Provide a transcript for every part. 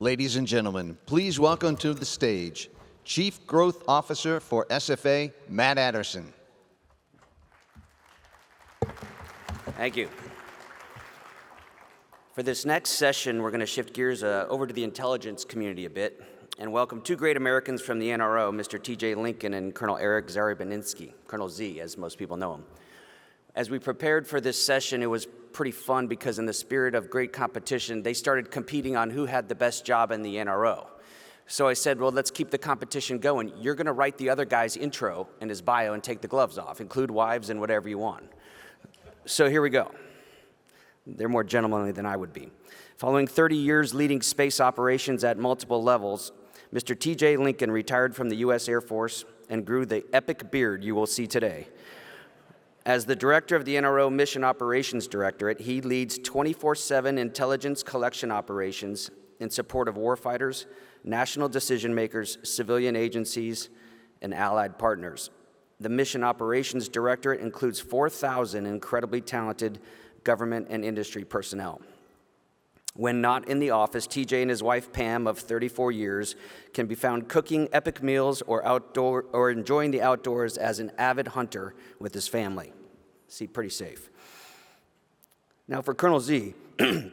Ladies and gentlemen, please welcome to the stage Chief Growth Officer for SFA, Matt Anderson. Thank you. For this next session, we're going to shift gears over to the intelligence community a bit and welcome two great Americans from the NRO, Mr. T.J. Lincoln and Colonel Eric Zarybaninsky, Colonel Z, as most people know him. As we prepared for this session, it was pretty fun because in the spirit of great competition, they started competing on who had the best job in the NRO. So I said, well, let's keep the competition going. You're going to write the other guy's intro and his bio and take the gloves off, include wives and whatever you want. So here we go. They're more gentlemanly than I would be. Following 30 years leading space operations at multiple levels, Mr. T.J. Lincoln retired from the U.S. Air Force and grew the epic beard you will see today. As the director of the NRO Mission Operations Directorate, he leads 24/7 intelligence collection operations in support of warfighters, national decision makers, civilian agencies, and allied partners. The Mission Operations Directorate includes 4,000 incredibly talented government and industry personnel. When not in the office, TJ and his wife Pam of 34 years can be found cooking epic meals or enjoying the outdoors as an avid hunter with his family. See, pretty safe. Now for Colonel Z,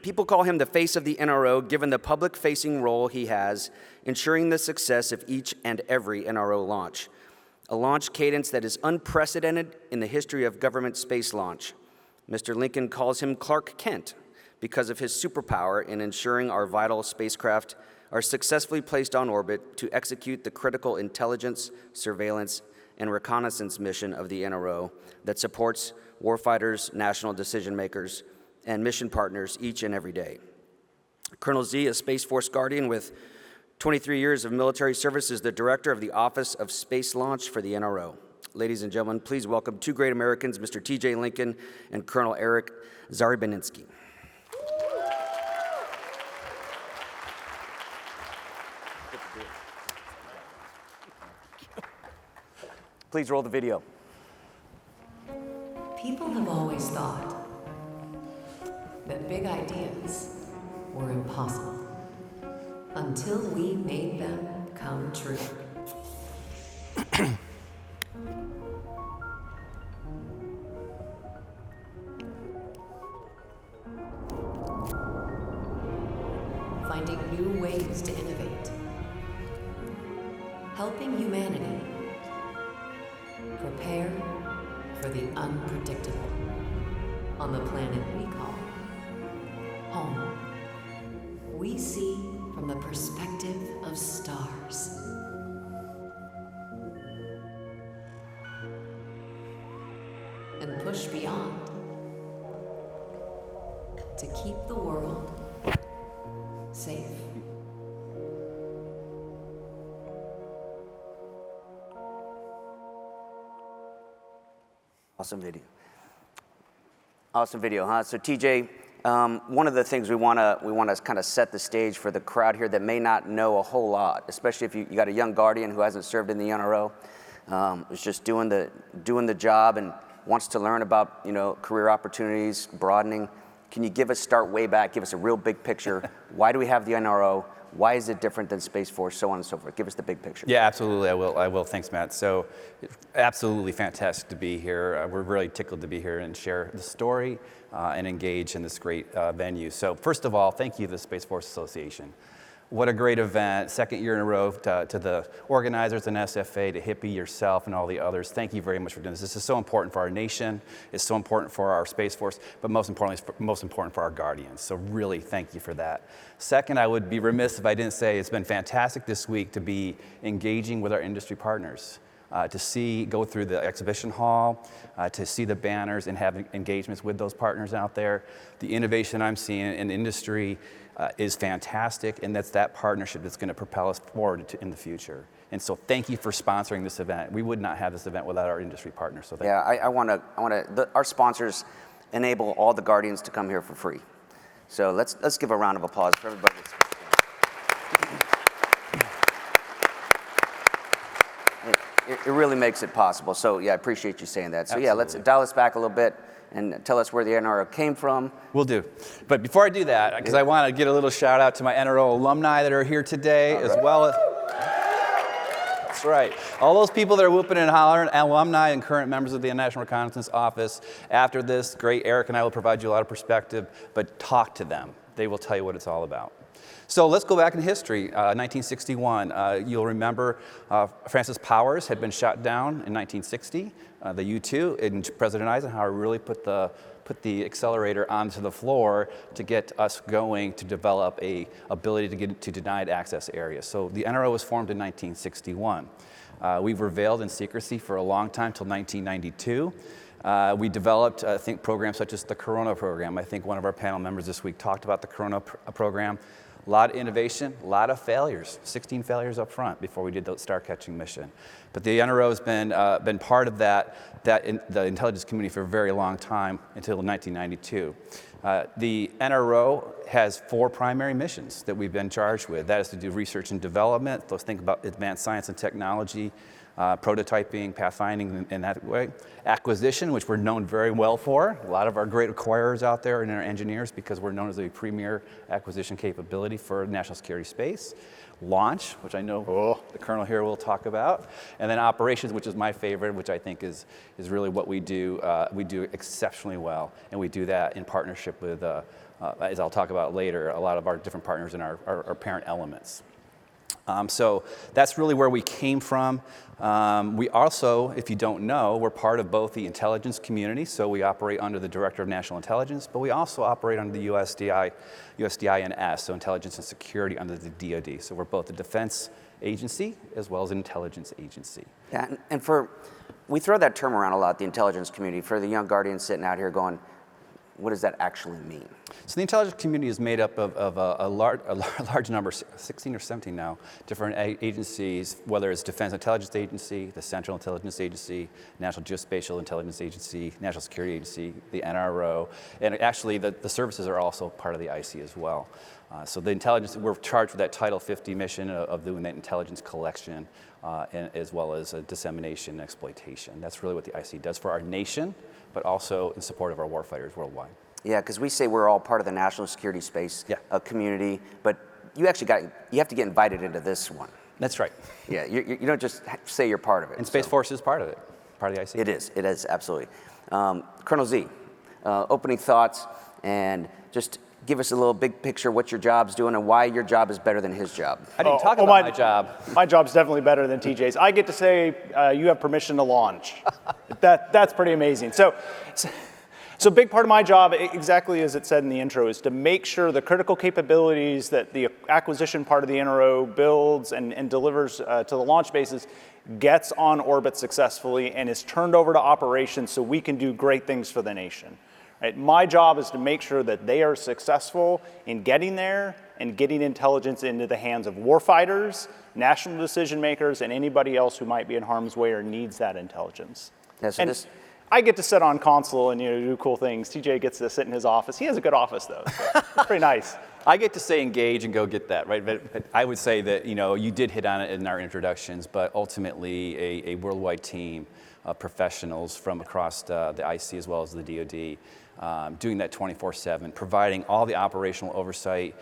people call him the face of the NRO given the public-facing role he has, ensuring the success of each and every NRO launch. A launch cadence that is unprecedented in the history of government space launch. Mr. Lincoln calls him Clark Kent because of his superpower in ensuring our vital spacecraft are successfully placed on orbit to execute the critical intelligence, surveillance, and reconnaissance mission of the NRO that supports warfighters, national decision makers, and mission partners each and every day. Colonel Z, a Space Force Guardian with 23 years of military service, is the director of the Office of Space Launch for the NRO. Ladies and gentlemen, please welcome two great Americans, Mr. T.J. Lincoln and Colonel Eric Zarybaninsky. Please roll the video. People have always thought that big ideas were impossible until we made them come true. Finding new ways to innovate, helping humanity prepare for the unpredictable on the planet we call home. We see from the perspective of stars. And push beyond to keep the world safe. Awesome video, huh? So TJ, one of the things we want to kind of set the stage for the crowd here that may not know a whole lot, especially if you got a young Guardian who hasn't served in the NRO, is just doing the job and wants to learn about career opportunities, broadening. Can you start way back, give us a real big picture? Why do we have the NRO? Why is it different than Space Force, so on and so forth? Give us the big picture. Yeah, absolutely, I will. Thanks, Matt. So, absolutely fantastic to be here. We're really tickled to be here and share the story and engage in this great venue. So, first of all, thank you to the Space Force Association. What a great event, second year in a row to the organizers and SFA, to Hippie, yourself, and all the others. Thank you very much for doing this. This is so important for our nation. It's so important for our Space Force, but most importantly, it's most important for our Guardians. So really, thank you for that. Second, I would be remiss if I didn't say it's been fantastic this week to be engaging with our industry partners. To go through the exhibition hall, to see the banners and have engagements with those partners out there. The innovation I'm seeing in industry is fantastic, and that's that partnership that's going to propel us forward in the future. And so thank you for sponsoring this event. We would not have this event without our industry partners. So yeah, I want to. Our sponsors enable all the Guardians to come here for free. So let's give a round of applause for everybody. It really makes it possible. So yeah, I appreciate you saying that. So yeah, let's dial us back a little bit. and tell us where the NRO came from. Will do. But before I do that, because I want to get a little shout out to my NRO alumni that are here today, as well as. That's right. All those people that are whooping and hollering, alumni and current members of the National Reconnaissance Office. After this, great Eric and I will provide you a lot of perspective, but talk to them. They will tell you what it's all about. So let's go back in history. 1961, you'll remember Francis Powers had been shot down in 1960, the U-2, and President Eisenhower really put the accelerator onto the floor to get us going to develop a ability to get to denied access areas. So the NRO was formed in 1961. We were veiled in secrecy for a long time, till 1992. We developed, I think, programs such as the Corona program. I think one of our panel members this week talked about the Corona program. A lot of innovation, a lot of failures, 16 failures up front before we did the star catching mission. But the NRO has been part of the intelligence community for a very long time, until 1992. The NRO has 4 primary missions that we've been charged with. That is to do research and development. Let's think about advanced science and technology, prototyping, pathfinding in that way. Acquisition, which we're known very well for. A lot of our great acquirers out there and our engineers, because we're known as a premier acquisition capability for national security space. Launch, which I know the Colonel here will talk about. And then operations, which is my favorite, which I think is really what we do. We do exceptionally well, and we do that in partnership with, as I'll talk about later, a lot of our different partners in our parent elements. So that's really where we came from. We also, if you don't know, we're part of both the intelligence community, so we operate under the Director of National Intelligence, but we also operate under the USDINS, so Intelligence and Security under the DoD. So we're both a defense agency as well as an intelligence agency. Yeah, and we throw that term around a lot, the intelligence community. For the young guardians sitting out here going, what does that actually mean? So the intelligence community is made up of a large number, 16 or 17 now, different agencies, whether it's Defense Intelligence Agency, the Central Intelligence Agency, National Geospatial Intelligence Agency, National Security Agency, the NRO, and actually the services are also part of the IC as well. So the intelligence, we're charged with that Title 50 mission of doing that intelligence collection, as well as dissemination and exploitation. That's really what the IC does for our nation, but also in support of our warfighters worldwide. Yeah, because we say we're all part of the national security space community, but you actually have to get invited into this one. That's right. Yeah, you don't just say you're part of it. And Space Force is part of it, part of the IC. It is, absolutely. Colonel Z, opening thoughts, and just give us a little big picture what your job's doing and why your job is better than his job. I didn't talk about my job. My job's definitely better than TJ's. I get to say you have permission to launch. That's pretty amazing. So big part of my job, exactly as it said in the intro, is to make sure the critical capabilities that the acquisition part of the NRO builds and delivers to the launch bases gets on orbit successfully and is turned over to operations so we can do great things for the nation. Right? My job is to make sure that they are successful in getting there and getting intelligence into the hands of warfighters, national decision makers, and anybody else who might be in harm's way or needs that intelligence. Yeah, so I get to sit on console and do cool things. TJ gets to sit in his office. He has a good office though, so it's pretty nice. I get to say engage and go get that, right? But I would say that you did hit on it in our introductions, but ultimately a worldwide team of professionals from across the IC as well as the DoD, doing that 24/7, providing all the operational oversight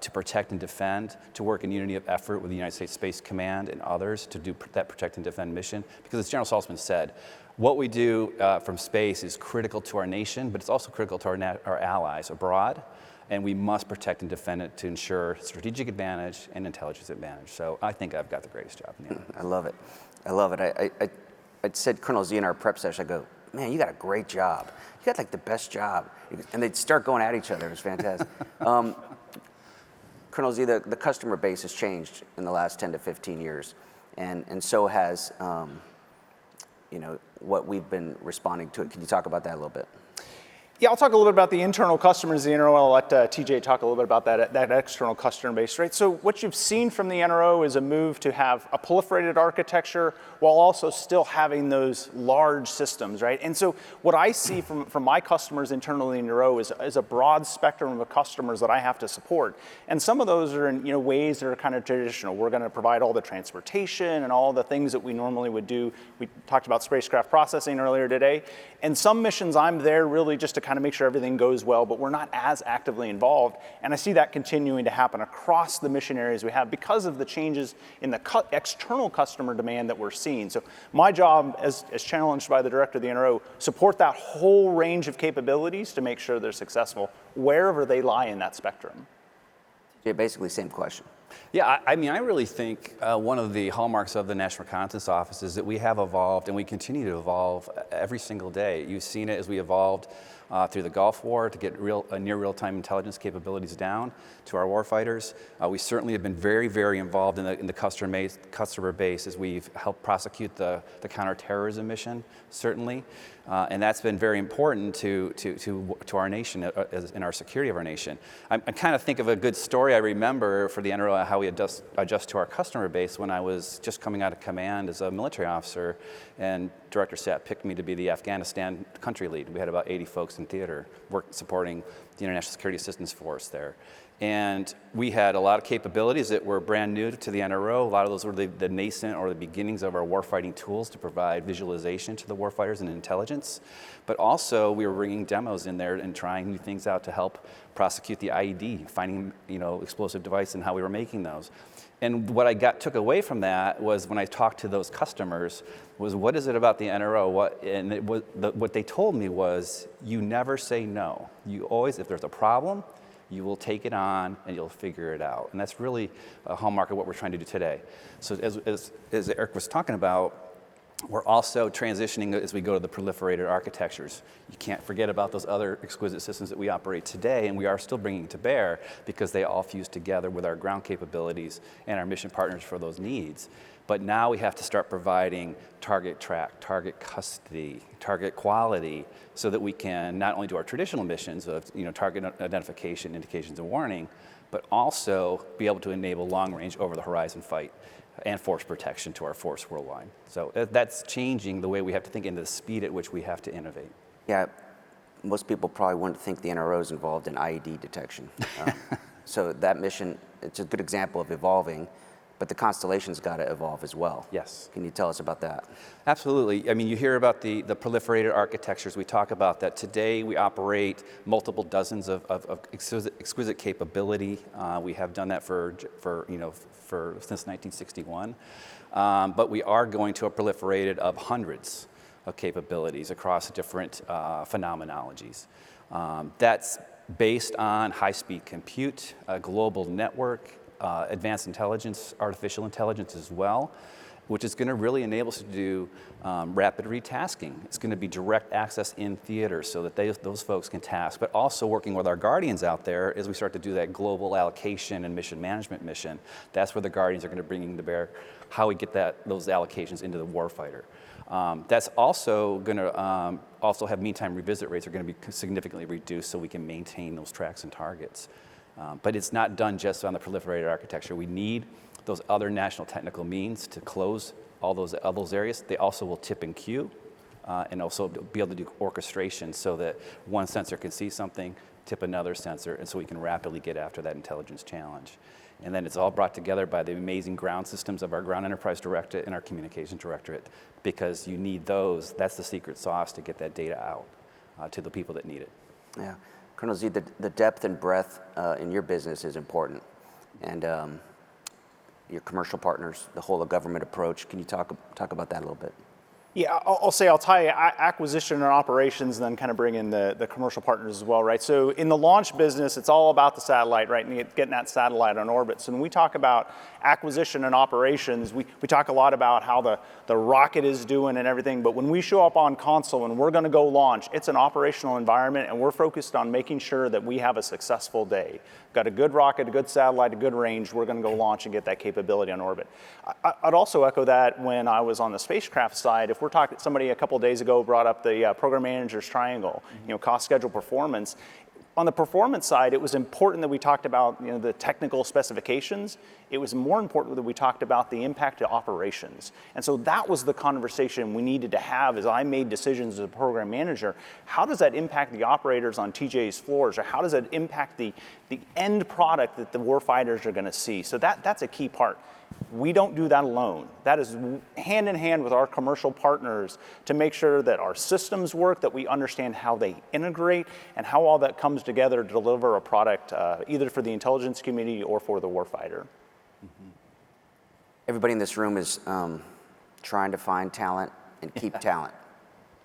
to protect and defend, to work in unity of effort with the United States Space Command and others to do that protect and defend mission. Because as General Saltzman said, what we do from space is critical to our nation, but it's also critical to our allies abroad, and we must protect and defend it to ensure strategic advantage and intelligence advantage. So I think I've got the greatest job in the Army. I love it. I love it. I said Colonel Z in our prep session, I go, man, you got a great job. You got like the best job. And they'd start going at each other. It was fantastic. Colonel Z, the customer base has changed in the last 10 to 15 years, and so has what we've been responding to it. Can you talk about that a little bit? Yeah, I'll talk a little bit about the internal customers of the NRO. I'll let TJ talk a little bit about that external customer base, right? So what you've seen from the NRO is a move to have a proliferated architecture while also still having those large systems, right? And so what I see from my customers internally in the NRO is a broad spectrum of customers that I have to support. And some of those are in ways that are kind of traditional. We're going to provide all the transportation and all the things that we normally would do. We talked about spacecraft processing earlier today. And some missions I'm there really just to kind of make sure everything goes well, but we're not as actively involved. And I see that continuing to happen across the mission areas we have because of the changes in the external customer demand that we're seeing. So my job, as challenged by the director of the NRO, support that whole range of capabilities to make sure they're successful wherever they lie in that spectrum. Yeah, basically same question. Yeah, I mean, I really think one of the hallmarks of the National Reconnaissance Office is that we have evolved and we continue to evolve every single day. You've seen it as we evolved through the Gulf War to get near real-time intelligence capabilities down to our warfighters. We certainly have been very, very involved in the customer base as we've helped prosecute the counterterrorism mission, certainly. And that's been very important to our nation, in our security of our nation. I kind of think of a good story I remember for the NRO, how we adjust to our customer base when I was just coming out of command as a military officer, and Director Sapp picked me to be the Afghanistan country lead. We had about 80 folks in theater supporting the International Security Assistance Force there. And we had a lot of capabilities that were brand new to the NRO. A lot of those were the nascent or the beginnings of our warfighting tools to provide visualization to the warfighters and intelligence. But also we were bringing demos in there and trying new things out to help prosecute the IED, finding explosive device and how we were making those. And what I took away from that was when I talked to those customers was, what is it about the NRO? What they told me was, you never say no. You always, if there's a problem, you will take it on and you'll figure it out. And that's really a hallmark of what we're trying to do today. So as Eric was talking about, we're also transitioning as we go to the proliferated architectures. You can't forget about those other exquisite systems that we operate today, and we are still bringing to bear because they all fuse together with our ground capabilities and our mission partners for those needs. But now we have to start providing target track, target custody, target quality, so that we can not only do our traditional missions of target identification, indications, and warning, but also be able to enable long-range over-the-horizon fight and force protection to our force worldwide. So that's changing the way we have to think into the speed at which we have to innovate. Yeah, most people probably wouldn't think the NRO is involved in IED detection. So that mission, it's a good example of evolving, but the constellation's got to evolve as well. Yes. Can you tell us about that? Absolutely. I mean, you hear about the proliferated architectures. We talk about that. Today, we operate multiple dozens of exquisite capability. We have done that since 1961. But we are going to a proliferated of hundreds of capabilities across different phenomenologies. That's based on high-speed compute, a global network, advanced intelligence, artificial intelligence as well, which is going to really enable us to do rapid retasking. It's going to be direct access in theater so that those folks can task, but also working with our Guardians out there as we start to do that global allocation and mission management mission. That's where the Guardians are going to bring to bear how we get those allocations into the warfighter. That's also going to also have meantime revisit rates are going to be significantly reduced so we can maintain those tracks and targets. But it's not done just on the proliferated architecture. We need those other national technical means to close all those areas. They also will tip and queue and also be able to do orchestration so that one sensor can see something, tip another sensor, and so we can rapidly get after that intelligence challenge. And then it's all brought together by the amazing ground systems of our Ground Enterprise Directorate and our Communications Directorate, because you need those. That's the secret sauce to get that data out to the people that need it. Yeah. Colonel Z, the depth and breadth in your business is important. And your commercial partners, the whole of government approach, can you talk about that a little bit? Yeah, I'll tie acquisition and operations and then kind of bring in the commercial partners as well, right? So in the launch business, it's all about the satellite, right? And getting that satellite on orbit. So when we talk about acquisition and operations, we talk a lot about how the rocket is doing and everything, but when we show up on console and we're gonna go launch, it's an operational environment and we're focused on making sure that we have a successful day. Got a good rocket, a good satellite, a good range, we're gonna go launch and get that capability on orbit. I'd also echo that when I was on the spacecraft side. If we're we're talking, somebody a couple days ago brought up the program manager's triangle, cost, schedule, performance. On the performance side, it was important that we talked about the technical specifications. It was more important that we talked about the impact to operations. And so that was the conversation we needed to have as I made decisions as a program manager. How does that impact the operators on TJ's floors, or how does that impact the end product that the warfighters are going to see? So that's a key part. We don't do that alone. That is hand in hand with our commercial partners to make sure that our systems work, that we understand how they integrate, and how all that comes together to deliver a product either for the intelligence community or for the warfighter. Everybody in this room is trying to find talent and keep talent,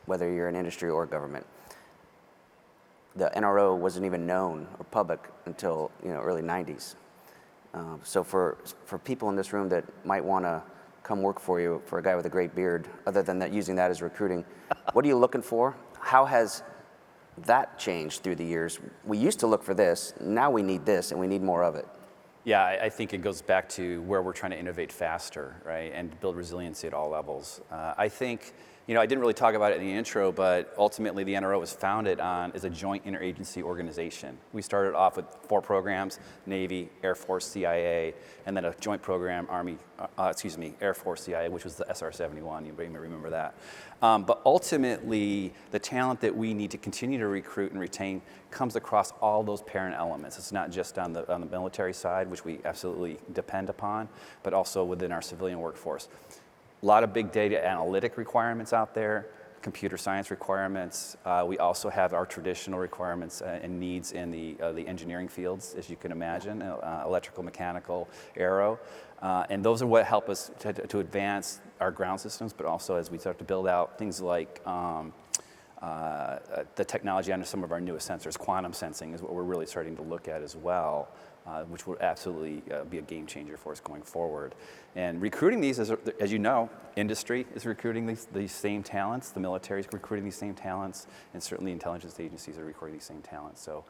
whether you're in industry or government. The NRO wasn't even known or public until early 90s. So for people in this room that might want to come work for you, for a guy with a great beard, other than that, using that as recruiting, what are you looking for? How has that changed through the years? We used to look for this, now we need this, and we need more of it. Yeah, I think it goes back to where we're trying to innovate faster, right, and build resiliency at all levels. I think, I didn't really talk about it in the intro, but ultimately the NRO was founded as a joint interagency organization. We started off with 4 programs: Navy, Air Force, CIA, and then a joint program, Air Force, CIA, which was the SR-71. You may remember that. But ultimately, the talent that we need to continue to recruit and retain comes across all those parent elements. It's not just on the military side, which we absolutely depend upon, but also within our civilian workforce. A lot of big data analytic requirements out there, computer science requirements. We also have our traditional requirements and needs in the engineering fields, as you can imagine, electrical, mechanical, aero. And those are what help us to advance our ground systems, but also as we start to build out things like the technology under some of our newest sensors. Quantum sensing is what we're really starting to look at as well, which will absolutely be a game changer for us going forward. And recruiting these, as you know, industry is recruiting these same talents, the military is recruiting these same talents, and certainly intelligence agencies are recruiting these same talents. So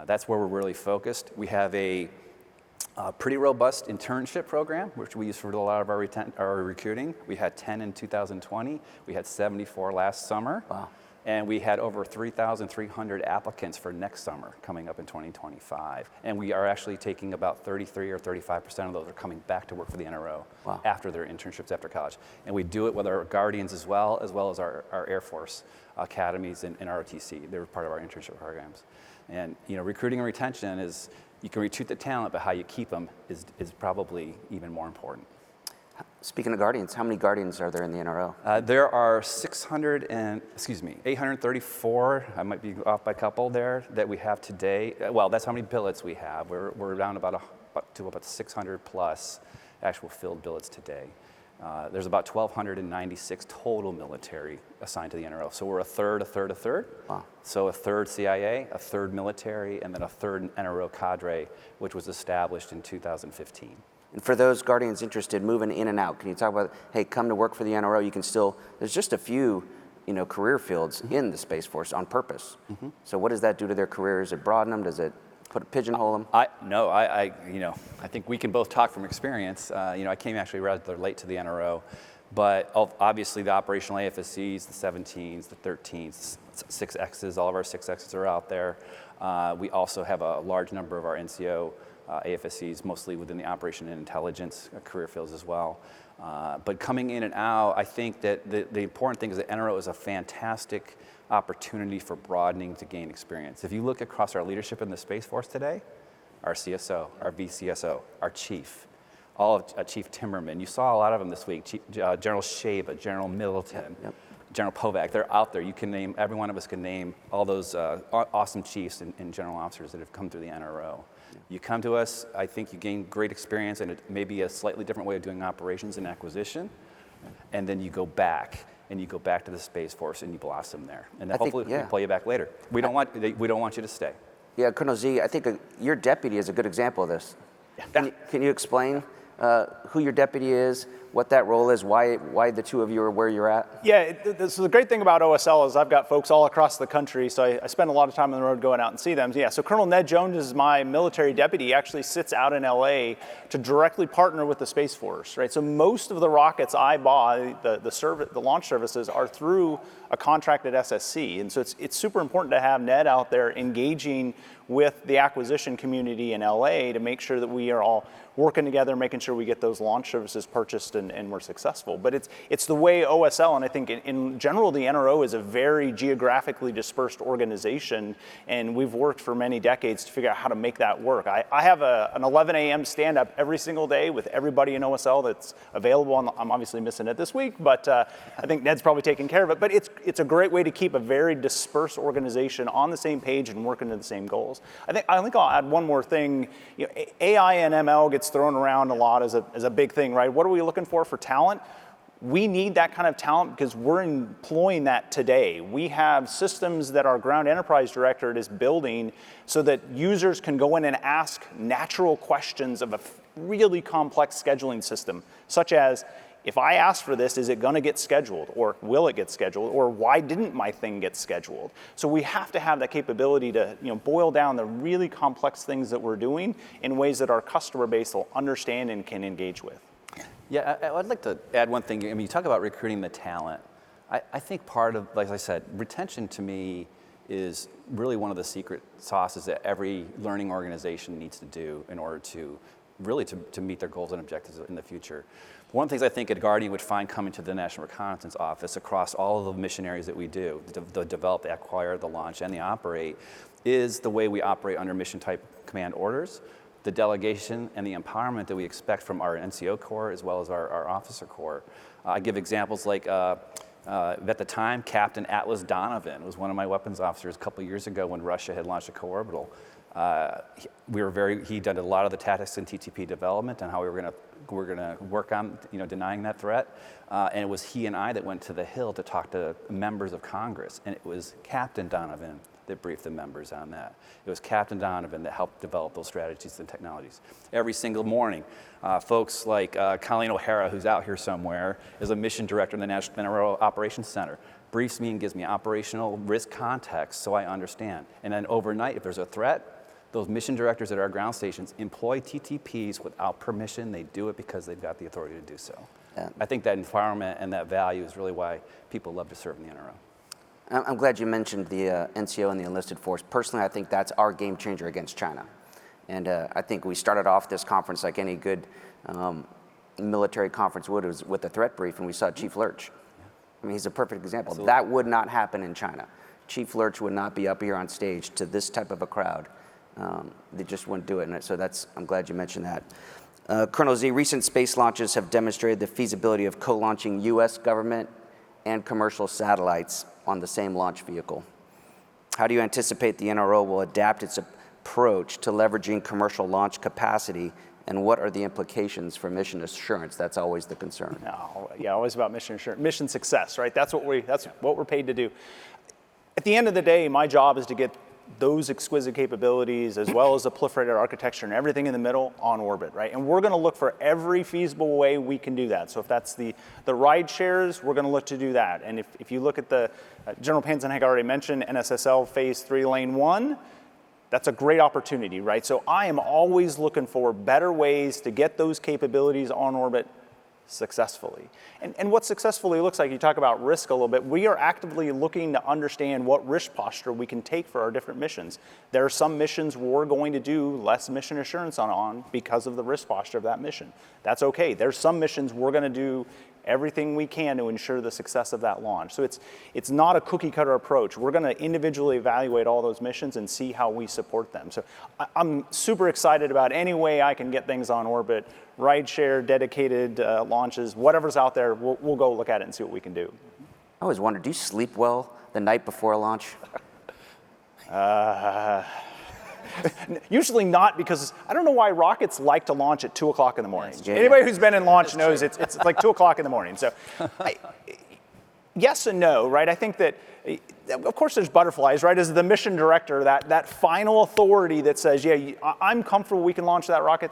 that's where we're really focused. We have a pretty robust internship program, which we use for a lot of our recruiting. We had 10 in 2020. We had 74 last summer. Wow. And we had over 3,300 applicants for next summer coming up in 2025. And we are actually taking about 33 or 35% of those are coming back to work for the NRO. Wow. After their internships after college. And we do it with our Guardians as well as our Air Force academies and ROTC. They're part of our internship programs. And recruiting and retention is, you can recruit the talent, but how you keep them is probably even more important. Speaking of Guardians, how many Guardians are there in the NRO? There are 834, I might be off by a couple there, that we have today. Well, that's how many billets we have. We're down to about 600 plus actual filled billets today. There's about 1,296 total military assigned to the NRO. So we're a third. Wow. So a third CIA, a third military, and then a third NRO cadre, which was established in 2015. And for those Guardians interested, moving in and out, can you talk about, hey, come to work for the NRO, you can still, there's just a few, career fields in the Space Force on purpose. Mm-hmm. So what does that do to their careers? Does it broaden them? Does it pigeonhole them? I think we can both talk from experience. I came actually rather late to the NRO, but obviously the operational AFSCs, the 17s, the 13s, 6Xs, all of our 6Xs are out there. We also have a large number of our NCO AFSCs, mostly within the operation and intelligence career fields as well. But coming in and out, I think that the important thing is that NRO is a fantastic opportunity for broadening to gain experience. If you look across our leadership in the Space Force today, our CSO, our VCSO, our chief, Chief Timmerman, you saw a lot of them this week, General Shaba, General Middleton, yep. General Povak, they're out there. You can name, every one of us can name all those awesome chiefs and general officers that have come through the NRO. You come to us, I think you gain great experience, and it may be a slightly different way of doing operations and acquisition, and then you go back to the Space Force and you blossom there, and then hopefully we'll pull you back later. We don't want you to stay. Yeah, Colonel Z, I think your deputy is a good example of this. Yeah. Can you explain who your deputy is, what that role is, why the two of you are where you're at? Yeah, so the great thing about OSL is I've got folks all across the country, so I spend a lot of time on the road going out and see them. Yeah, so Colonel Ned Jones is my military deputy. He actually sits out in LA to directly partner with the Space Force, right? So most of the rockets I buy, the launch services, are through a contracted SSC. And so it's super important to have Ned out there engaging with the acquisition community in LA to make sure that we are all working together, making sure we get those launch services purchased and we're successful. But it's the way OSL, and I think in general, the NRO is a very geographically dispersed organization, and we've worked for many decades to figure out how to make that work. I have an 11 a.m. stand-up every single day with everybody in OSL that's available. I'm obviously missing it this week, but I think Ned's probably taking care of it. But it's a great way to keep a very dispersed organization on the same page and working to the same goals. I think I'll add one more thing. You know, AI and ML gets thrown around a lot as a big thing, right? What are we looking for talent? We need that kind of talent because we're employing that today. We have systems that our ground enterprise directorate is building so that users can go in and ask natural questions of a really complex scheduling system, such as, if I ask for this, is it going to get scheduled? Or will it get scheduled? Or why didn't my thing get scheduled? So we have to have that capability to boil down the really complex things that we're doing in ways that our customer base will understand and can engage with. Yeah, I'd like to add one thing. I mean, you talk about recruiting the talent. I think part of, like I said, retention to me is really one of the secret sauces that every learning organization needs to do in order to really to meet their goals and objectives in the future. One of the things I think a Guardian would find coming to the National Reconnaissance Office across all of the mission areas that we do, the develop, the acquire, the launch, and the operate, is the way we operate under mission type command orders, the delegation and the empowerment that we expect from our NCO Corps as well as our officer corps. I give examples like at the time, Captain Atlas Donovan was one of my weapons officers a couple years ago when Russia had launched a co-orbital. He did a lot of the tactics and TTP development and how we were going to work on denying that threat. And it was he and I that went to the Hill to talk to members of Congress, and it was Captain Donovan that briefed the members on that. It was Captain Donovan that helped develop those strategies and technologies. Every single morning, folks like Colleen O'Hara, who's out here somewhere, is a mission director in the National NRO Operations Center, briefs me and gives me operational risk context so I understand. And then overnight, if there's a threat, those mission directors at our ground stations employ TTPs without permission. They do it because they've got the authority to do so. Yeah. I think that environment and that value is really why people love to serve in the NRO. I'm glad you mentioned the NCO and the enlisted force. Personally, I think that's our game changer against China. And I think we started off this conference like any good military conference would, was with a threat brief, and we saw Chief Lurch. I mean, he's a perfect example. Absolutely. That would not happen in China. Chief Lurch would not be up here on stage to this type of a crowd. They just wouldn't do it. And so I'm glad you mentioned that. Colonel Z, recent space launches have demonstrated the feasibility of co-launching U.S. government and commercial satellites on the same launch vehicle. How do you anticipate the NRO will adapt its approach to leveraging commercial launch capacity, and what are the implications for mission assurance? That's always the concern. Yeah, always about mission assurance, mission success, right? That's what we're paid to do. At the end of the day, my job is to get those exquisite capabilities as well as the proliferated architecture and everything in the middle on orbit, right? And we're going to look for every feasible way we can do that. So if that's the ride shares, we're going to look to do that. And if you look at the, General Panzenheg already mentioned NSSL Phase 3 Lane 1, that's a great opportunity, right? So I am always looking for better ways to get those capabilities on orbit successfully. And what successfully looks like, you talk about risk a little bit, we are actively looking to understand what risk posture we can take for our different missions. There are some missions we're going to do less mission assurance on because of the risk posture of that mission. That's okay. There's some missions we're going to do everything we can to ensure the success of that launch. So it's not a cookie cutter approach. We're going to individually evaluate all those missions and see how we support them. So I'm super excited about any way I can get things on orbit, ride share, dedicated launches, whatever's out there, we'll go look at it and see what we can do. I always wondered, do you sleep well the night before a launch? Usually not, because I don't know why rockets like to launch at 2 o'clock in the morning. Anybody who's been in launch knows it's like 2 o'clock in the morning. So yes and no, right? I think that, of course there's butterflies, right? As the mission director, that final authority that says, yeah, I'm comfortable we can launch that rocket,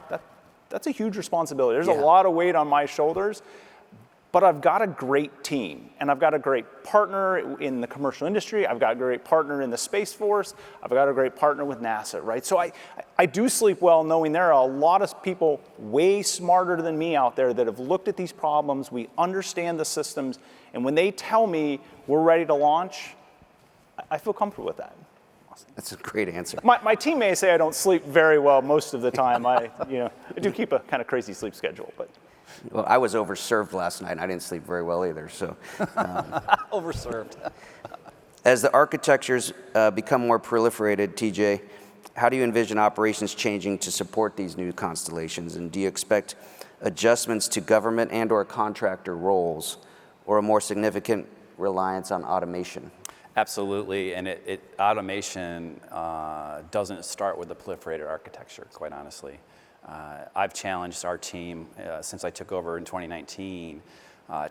that's a huge responsibility. There's a lot of weight on my shoulders. But I've got a great team, and I've got a great partner in the commercial industry. I've got a great partner in the Space Force. I've got a great partner with NASA, right? So I do sleep well knowing there are a lot of people way smarter than me out there that have looked at these problems. We understand the systems, and when they tell me we're ready to launch, I feel comfortable with that. That's a great answer. My team may say I don't sleep very well most of the time. I do keep a kind of crazy sleep schedule, but. Well, I was overserved last night, and I didn't sleep very well either. So, Overserved. as the architectures become more proliferated, TJ, how do you envision operations changing to support these new constellations? And do you expect adjustments to government and/or contractor roles, or a more significant reliance on automation? Absolutely, and automation doesn't start with the proliferated architecture, quite honestly. I've challenged our team since I took over in 2019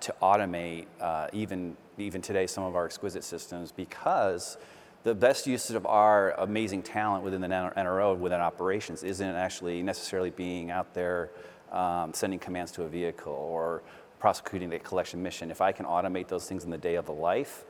to automate even today some of our exquisite systems, because the best use of our amazing talent within the NRO, within operations, isn't actually necessarily being out there sending commands to a vehicle or prosecuting a collection mission. If I can automate those things in the day of the life,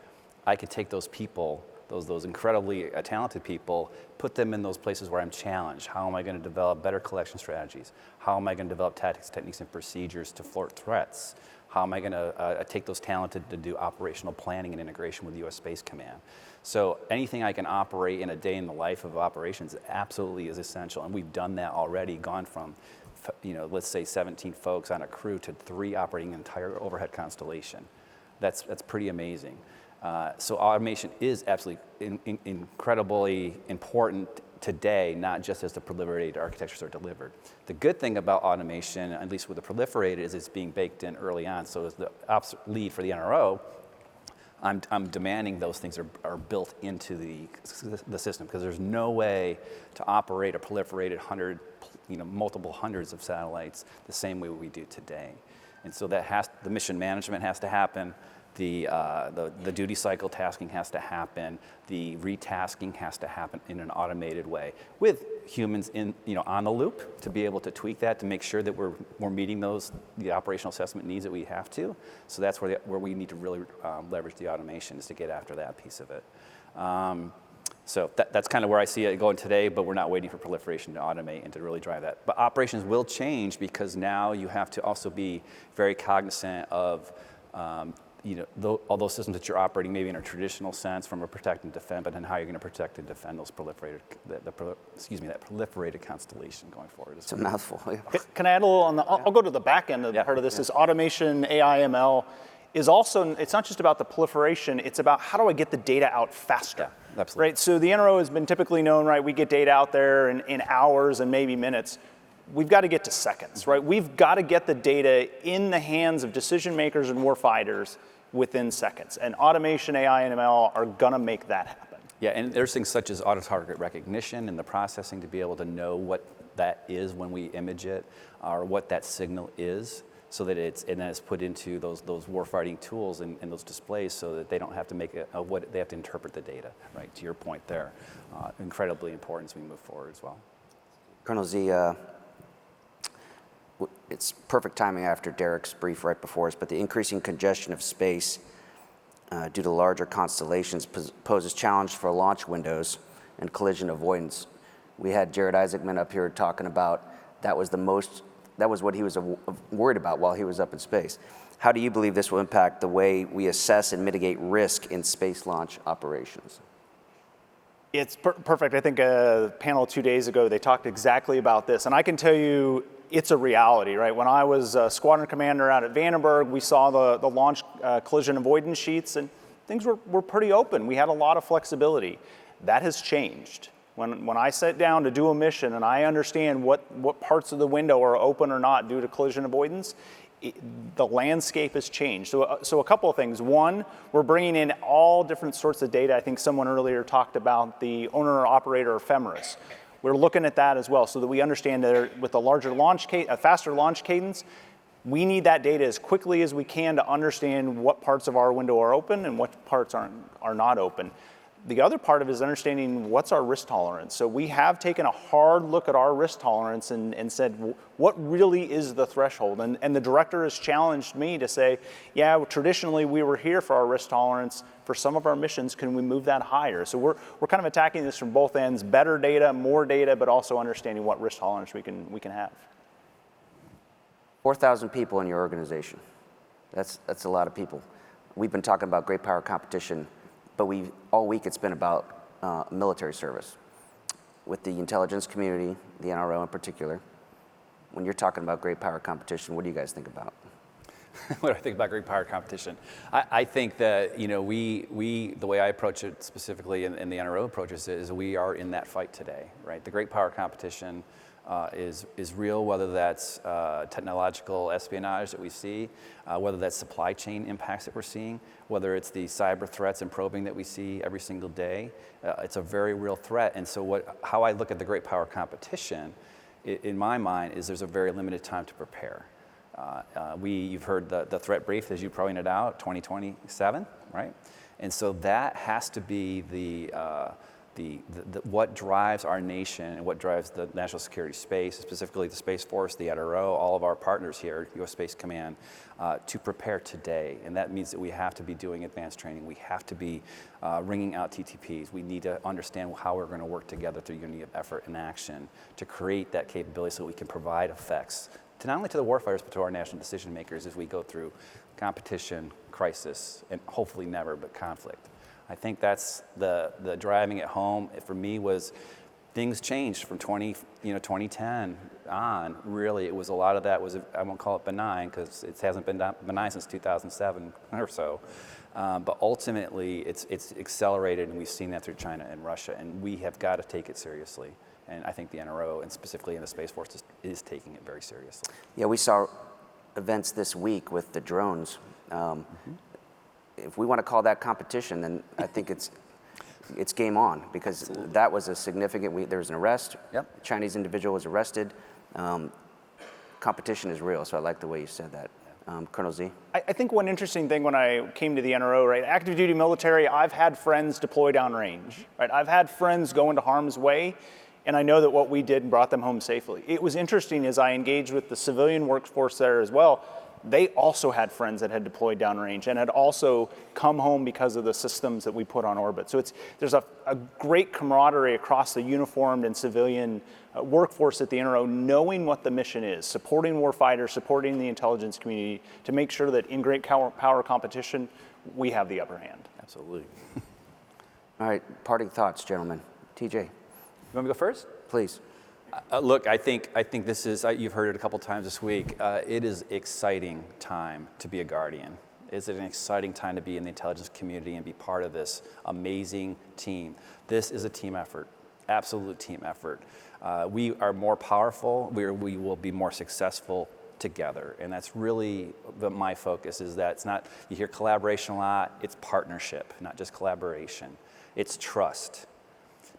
I can take those people, those incredibly talented people, put them in those places where I'm challenged. How am I going to develop better collection strategies? How am I going to develop tactics, techniques, and procedures to thwart threats? How am I going to take those talented to do operational planning and integration with U.S. Space Command? So anything I can operate in a day in the life of operations absolutely is essential, and we've done that already, gone from let's say 17 folks on a crew to 3 operating an entire overhead constellation. That's pretty amazing. So automation is absolutely incredibly important today, not just as the proliferated architectures are delivered. The good thing about automation, at least with the proliferated, is it's being baked in early on. So as the ops lead for the NRO, I'm demanding those things are built into the system, because there's no way to operate a proliferated multiple hundreds of satellites the same way we do today. And so the mission management has to happen. The duty cycle tasking has to happen. The retasking has to happen in an automated way, with humans on the loop to be able to tweak that to make sure that we're meeting the operational assessment needs that we have to. So that's where we need to really leverage the automation, is to get after that piece of it. So that's kind of where I see it going today, but we're not waiting for proliferation to automate and to really drive that. But operations will change, because now you have to also be very cognizant of all those systems that you're operating maybe in a traditional sense from a protect and defend, but then how you're going to protect and defend those that proliferated constellation going forward. It's a mouthful. Can I add a little on I'll go to the back end of part of this. Is automation, AI, ML is also, it's not just about the proliferation, it's about how do I get the data out faster. Yeah, absolutely. Right? So the NRO has been typically known, right? We get data out there in hours and maybe minutes. We've got to get to seconds, right? We've got to get the data in the hands of decision makers and warfighters within seconds. And automation, AI, and ML are going to make that happen. Yeah, and there's things such as auto-target recognition and the processing to be able to know what that is when we image it, or what that signal is, so that it's put into those warfighting tools and those displays, so that they don't have to make they have to interpret the data, right? To your point there, incredibly important as we move forward as well. Colonel Z, it's perfect timing after Derek's brief right before us, but the increasing congestion of space due to larger constellations poses challenge for launch windows and collision avoidance. We had Jared Isaacman up here talking about that was what he was worried about while he was up in space. How do you believe this will impact the way we assess and mitigate risk in space launch operations? It's perfect. I think a panel 2 days ago, they talked exactly about this. And I can tell you, it's a reality, right? When I was a squadron commander out at Vandenberg, we saw the launch collision avoidance sheets, and things were pretty open. We had a lot of flexibility. That has changed. When I sit down to do a mission and I understand what parts of the window are open or not due to collision avoidance, the landscape has changed. So a couple of things. One, we're bringing in all different sorts of data. I think someone earlier talked about the owner-operator ephemeris. We're looking at that as well, so that we understand that with a faster launch cadence, we need that data as quickly as we can to understand what parts of our window are open and what parts are not open. the other part of it is understanding what's our risk tolerance. So we have taken a hard look at our risk tolerance and said, what really is the threshold? And the director has challenged me to say, yeah, well, traditionally we were here for our risk tolerance. For some of our missions, can we move that higher? So we're kind of attacking this from both ends, better data, more data, but also understanding what risk tolerance we can have. 4,000 people in your organization. That's a lot of people. We've been talking about great power competition, but all week it's been about military service. With the intelligence community, the NRO in particular, when you're talking about great power competition, what do you guys think about? What do I think about great power competition? I think that, we the way I approach it specifically, and the NRO approaches it, is we are in that fight today, right? The great power competition is real, whether that's technological espionage that we see, whether that's supply chain impacts that we're seeing, whether it's the cyber threats and probing that we see every single day. It's a very real threat. And so how I look at the great power competition, in my mind, is there's a very limited time to prepare. You've heard the threat brief, as you pointed out, 2027, right? And so that has to be what drives our nation and what drives the national security space, specifically the Space Force, the NRO, all of our partners here, U.S. Space Command, to prepare today. And that means that we have to be doing advanced training. We have to be ringing out TTPs. We need to understand how we're going to work together through unity of effort and action to create that capability so that we can provide effects to not only to the warfighters, but to our national decision makers as we go through competition, crisis, and hopefully never, but conflict. I think that's the driving it home for me was things changed from 2010 on. Really, it was a lot of that was, I won't call it benign because it hasn't been benign since 2007 or so. But ultimately, it's accelerated, and we've seen that through China and Russia, and we have got to take it seriously. And I think the NRO, and specifically in the Space Force, is taking it very seriously. Yeah, we saw events this week with the drones. If we want to call that competition, then I think it's game on, because Absolutely. That was a significant, there was an arrest. Yep. A Chinese individual was arrested. Competition is real, so I like the way you said that. Colonel Z? I think one interesting thing when I came to the NRO, right, active duty military, I've had friends deploy downrange, right? I've had friends go into harm's way, and I know that what we did brought them home safely. It was interesting as I engaged with the civilian workforce there as well. They also had friends that had deployed downrange and had also come home because of the systems that we put on orbit. So there's a great camaraderie across the uniformed and civilian workforce at the NRO, knowing what the mission is, supporting warfighters, supporting the intelligence community to make sure that in great power competition, we have the upper hand. Absolutely. All right, parting thoughts, gentlemen. TJ. You want me to go first? Please. Look, I think this is, you've heard it a couple times this week, it is exciting time to be a Guardian. It's an exciting time to be in the intelligence community and be part of this amazing team. This is a team effort, absolute team effort. We are more powerful, we will be more successful together. And that's really my focus, is that it's not, you hear collaboration a lot, it's partnership, not just collaboration. It's trust.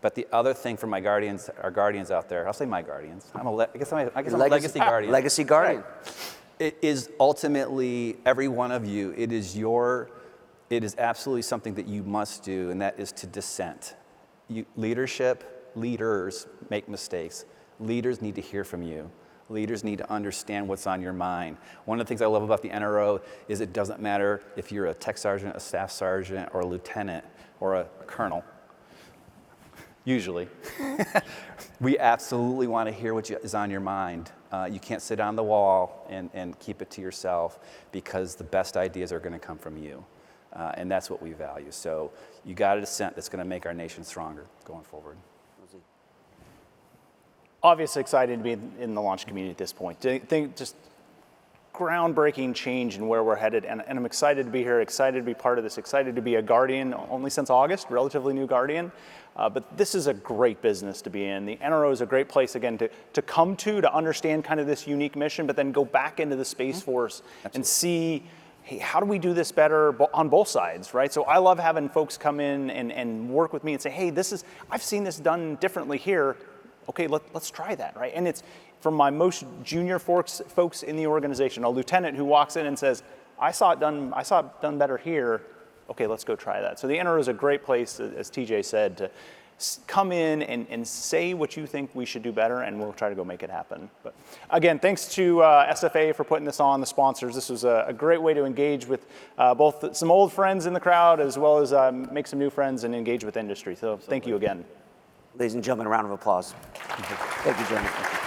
But the other thing for my guardians, our guardians out there, I'll say my guardians. I guess I'm a legacy guardian. Legacy guardian. Right. It is ultimately every one of you. It is absolutely something that you must do, and that is to dissent. Leaders make mistakes. Leaders need to hear from you. Leaders need to understand what's on your mind. One of the things I love about the NRO is it doesn't matter if you're a tech sergeant, a staff sergeant, or a lieutenant, or a colonel. Usually. We absolutely want to hear what is on your mind. You can't sit on the wall and keep it to yourself, because the best ideas are going to come from you. And that's what we value. So you got a dissent that's going to make our nation stronger going forward. Obviously excited to be in the launch community at this point. Just groundbreaking change in where we're headed, and I'm excited to be here, excited to be part of this, excited to be a Guardian only since August, relatively new Guardian. But this is a great business to be in. The NRO is a great place, again, to come to understand kind of this unique mission, but then go back into the Space Force and see, hey, how do we do this better on both sides, right? So I love having folks come in and work with me and say, hey, I've seen this done differently here. Okay, let's try that, right? And it's from my most junior folks in the organization, a lieutenant who walks in and says, I saw it done better here. okay, let's go try that. So the NRO is a great place, as TJ said, to come in and say what you think we should do better, and we'll try to go make it happen. But again, thanks to SFA for putting this on, the sponsors. This was a great way to engage with both some old friends in the crowd, as well as make some new friends and engage with industry. So thank you again. Ladies and gentlemen, a round of applause. Thank you, gentlemen.